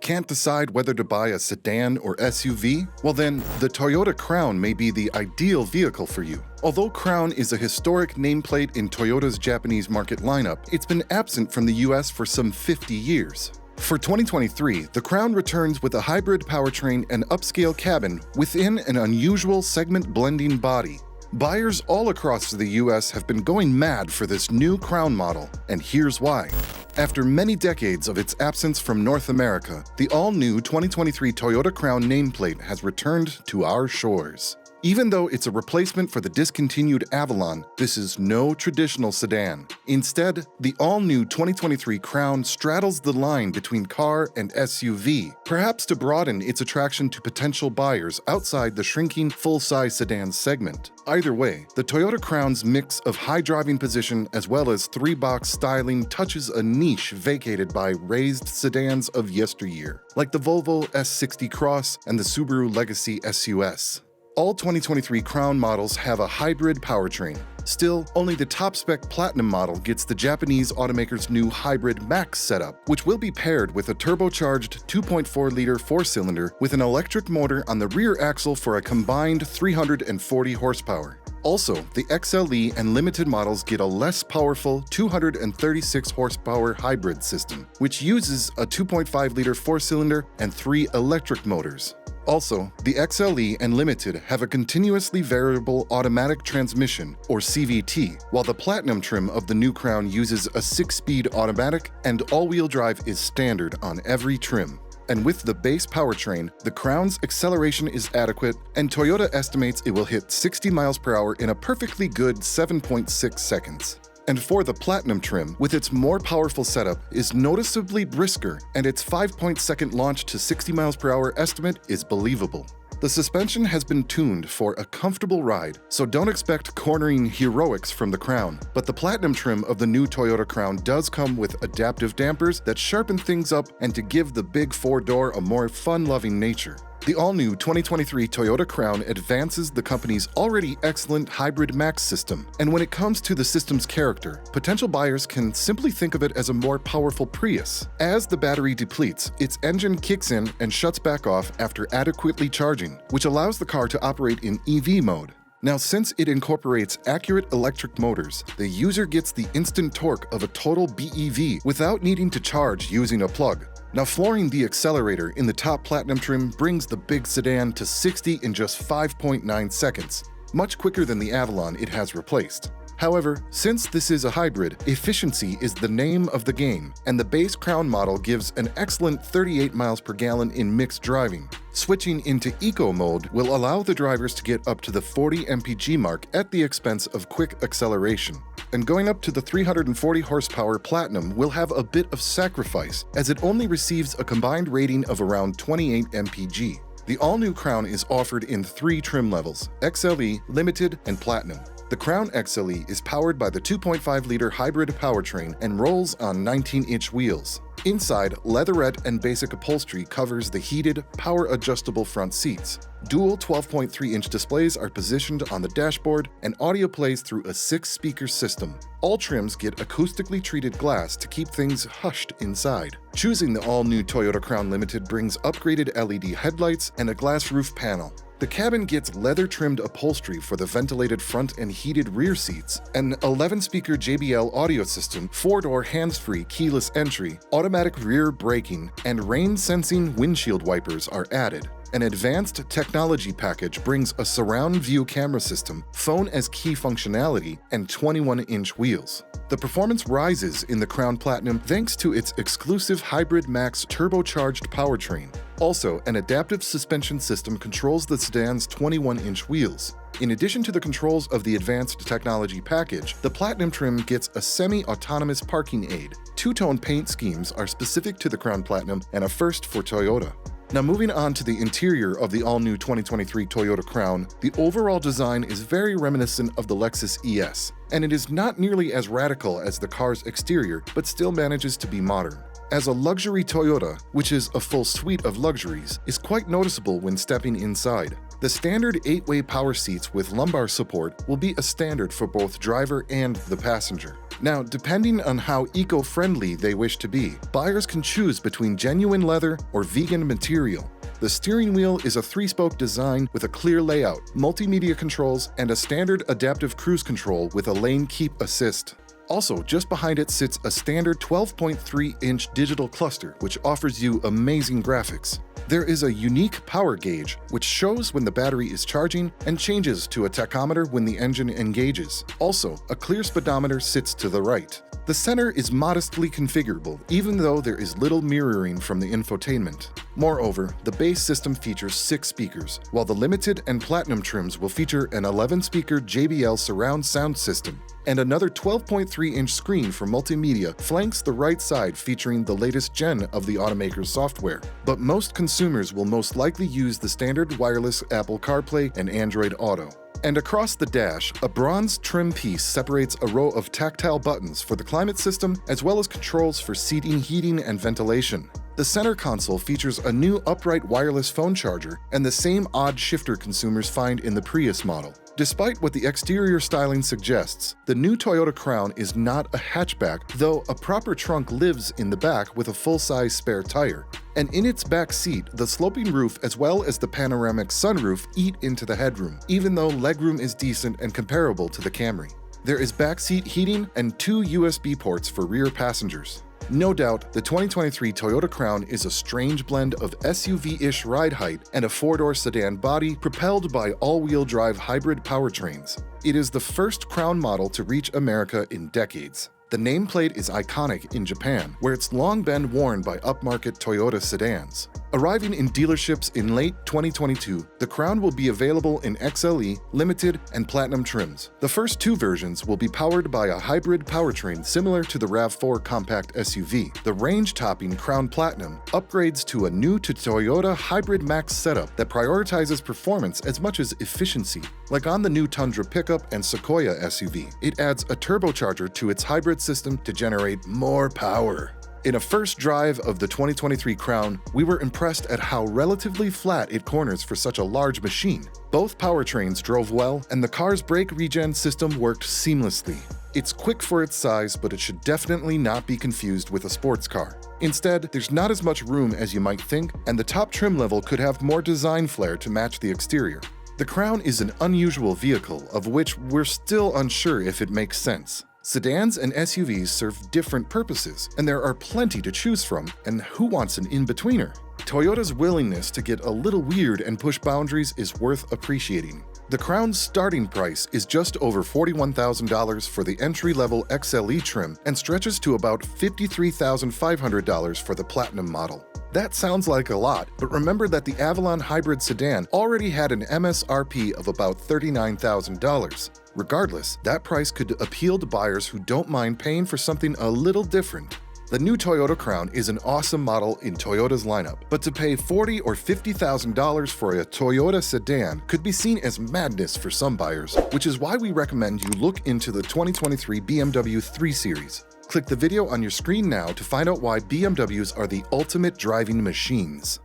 Can't decide whether to buy a sedan or SUV? Well then, the Toyota Crown may be the ideal vehicle for you. Although Crown is a historic nameplate in Toyota's Japanese market lineup, it's been absent from the US for some 50 years. For 2023, the Crown returns with a hybrid powertrain and upscale cabin within an unusual segment-blending body. Buyers all across the US have been going mad for this new Crown model, and here's why. After many decades of its absence from North America, the all-new 2023 Toyota Crown nameplate has returned to our shores. Even though it's a replacement for the discontinued Avalon, this is no traditional sedan. Instead, the all-new 2023 Crown straddles the line between car and SUV, perhaps to broaden its attraction to potential buyers outside the shrinking full-size sedan segment. Either way, the Toyota Crown's mix of high driving position as well as three-box styling touches a niche vacated by raised sedans of yesteryear, like the Volvo S60 Cross and the Subaru Legacy SUS. All 2023 Crown models have a hybrid powertrain. Still, only the top-spec Platinum model gets the Japanese automaker's new Hybrid Max setup, which will be paired with a turbocharged 2.4-liter four-cylinder with an electric motor on the rear axle for a combined 340 horsepower. Also, the XLE and Limited models get a less powerful 236 horsepower hybrid system, which uses a 2.5-liter four-cylinder and 3 electric motors. Also, the XLE and Limited have a continuously variable automatic transmission, or CVT, while the Platinum trim of the new Crown uses a 6-speed automatic and all-wheel drive is standard on every trim. And with the base powertrain, the Crown's acceleration is adequate, and Toyota estimates it will hit 60 miles per hour in a perfectly good 7.6 seconds. And for the Platinum trim, with its more powerful setup, is noticeably brisker, and its 5.2-second launch to 60 miles per hour estimate is believable. The suspension has been tuned for a comfortable ride, so don't expect cornering heroics from the Crown, but the Platinum trim of the new Toyota Crown does come with adaptive dampers that sharpen things up and to give the big four-door a more fun-loving nature. The all-new 2023 Toyota Crown advances the company's already excellent Hybrid Max system, and when it comes to the system's character, potential buyers can simply think of it as a more powerful Prius. As the battery depletes, its engine kicks in and shuts back off after adequately charging, which allows the car to operate in EV mode. Now, since it incorporates accurate electric motors, the user gets the instant torque of a total BEV without needing to charge using a plug. Now, flooring the accelerator in the top Platinum trim brings the big sedan to 60 in just 5.9 seconds, much quicker than the Avalon it has replaced. However, since this is a hybrid, efficiency is the name of the game, and the base Crown model gives an excellent 38 miles per gallon in mixed driving. Switching into Eco mode will allow the drivers to get up to the 40 mpg mark at the expense of quick acceleration. And going up to the 340 horsepower Platinum will have a bit of sacrifice, as it only receives a combined rating of around 28 mpg. The all-new Crown is offered in 3 trim levels: XLE, Limited, and Platinum. The Crown XLE is powered by the 2.5-liter hybrid powertrain and rolls on 19-inch wheels. Inside, leatherette and basic upholstery covers the heated, power-adjustable front seats. Dual 12.3-inch displays are positioned on the dashboard, and audio plays through a 6-speaker system. All trims get acoustically treated glass to keep things hushed inside. Choosing the all-new Toyota Crown Limited brings upgraded LED headlights and a glass roof panel. The cabin gets leather-trimmed upholstery for the ventilated front and heated rear seats, an 11-speaker JBL audio system, 4-door hands-free keyless entry, automatic rear braking, and rain-sensing windshield wipers are added. An advanced technology package brings a surround view camera system, phone as key functionality, and 21-inch wheels. The performance rises in the Crown Platinum thanks to its exclusive Hybrid Max turbocharged powertrain. Also, an adaptive suspension system controls the sedan's 21-inch wheels. In addition to the controls of the advanced technology package, the Platinum trim gets a semi-autonomous parking aid. Two-tone paint schemes are specific to the Crown Platinum and a first for Toyota. Now, moving on to the interior of the all-new 2023 Toyota Crown, the overall design is very reminiscent of the Lexus ES, and it is not nearly as radical as the car's exterior, but still manages to be modern. As a luxury Toyota, which is a full suite of luxuries, is quite noticeable when stepping inside. The standard 8-way power seats with lumbar support will be a standard for both driver and the passenger. Now, depending on how eco-friendly they wish to be, buyers can choose between genuine leather or vegan material. The steering wheel is a 3-spoke design with a clear layout, multimedia controls, and a standard adaptive cruise control with a lane keep assist. Also, just behind it sits a standard 12.3-inch digital cluster, which offers you amazing graphics. There is a unique power gauge, which shows when the battery is charging and changes to a tachometer when the engine engages. Also, a clear speedometer sits to the right. The center is modestly configurable, even though there is little mirroring from the infotainment. Moreover, the base system features 6 speakers, while the limited and platinum trims will feature an 11-speaker JBL surround sound system. And another 12.3-inch screen for multimedia flanks the right side, featuring the latest gen of the automaker's software. But most consumers will most likely use the standard wireless Apple CarPlay and Android Auto. And across the dash, a bronze trim piece separates a row of tactile buttons for the climate system, as well as controls for seating, heating, and ventilation. The center console features a new upright wireless phone charger and the same odd shifter consumers find in the Prius model. Despite what the exterior styling suggests, the new Toyota Crown is not a hatchback, though a proper trunk lives in the back with a full-size spare tire. And in its back seat, the sloping roof as well as the panoramic sunroof eat into the headroom, even though legroom is decent and comparable to the Camry. There is backseat heating and 2 USB ports for rear passengers. No doubt, the 2023 Toyota Crown is a strange blend of SUV-ish ride height and a 4-door sedan body propelled by all-wheel drive hybrid powertrains. It is the first Crown model to reach America in decades. The nameplate is iconic in Japan, where it's long been worn by upmarket Toyota sedans. Arriving in dealerships in late 2022, the Crown will be available in XLE, Limited, and Platinum trims. The first 2 versions will be powered by a hybrid powertrain similar to the RAV4 compact SUV. The range-topping Crown Platinum upgrades to a new-to-Toyota Hybrid Max setup that prioritizes performance as much as efficiency. Like on the new Tundra pickup and Sequoia SUV, it adds a turbocharger to its hybrid system to generate more power. In a first drive of the 2023 Crown, we were impressed at how relatively flat it corners for such a large machine. Both powertrains drove well, and the car's brake regen system worked seamlessly. It's quick for its size, but it should definitely not be confused with a sports car. Instead, there's not as much room as you might think, and the top trim level could have more design flair to match the exterior. The Crown is an unusual vehicle, of which we're still unsure if it makes sense. Sedans and SUVs serve different purposes, and there are plenty to choose from, and who wants an in-betweener? Toyota's willingness to get a little weird and push boundaries is worth appreciating. The Crown's starting price is just over $41,000 for the entry-level XLE trim and stretches to about $53,500 for the Platinum model. That sounds like a lot, but remember that the Avalon hybrid sedan already had an MSRP of about $39,000. Regardless, that price could appeal to buyers who don't mind paying for something a little different. The new Toyota Crown is an awesome model in Toyota's lineup, but to pay $40,000 or $50,000 for a Toyota sedan could be seen as madness for some buyers, which is why we recommend you look into the 2023 BMW 3 Series. Click the video on your screen now to find out why BMWs are the ultimate driving machines.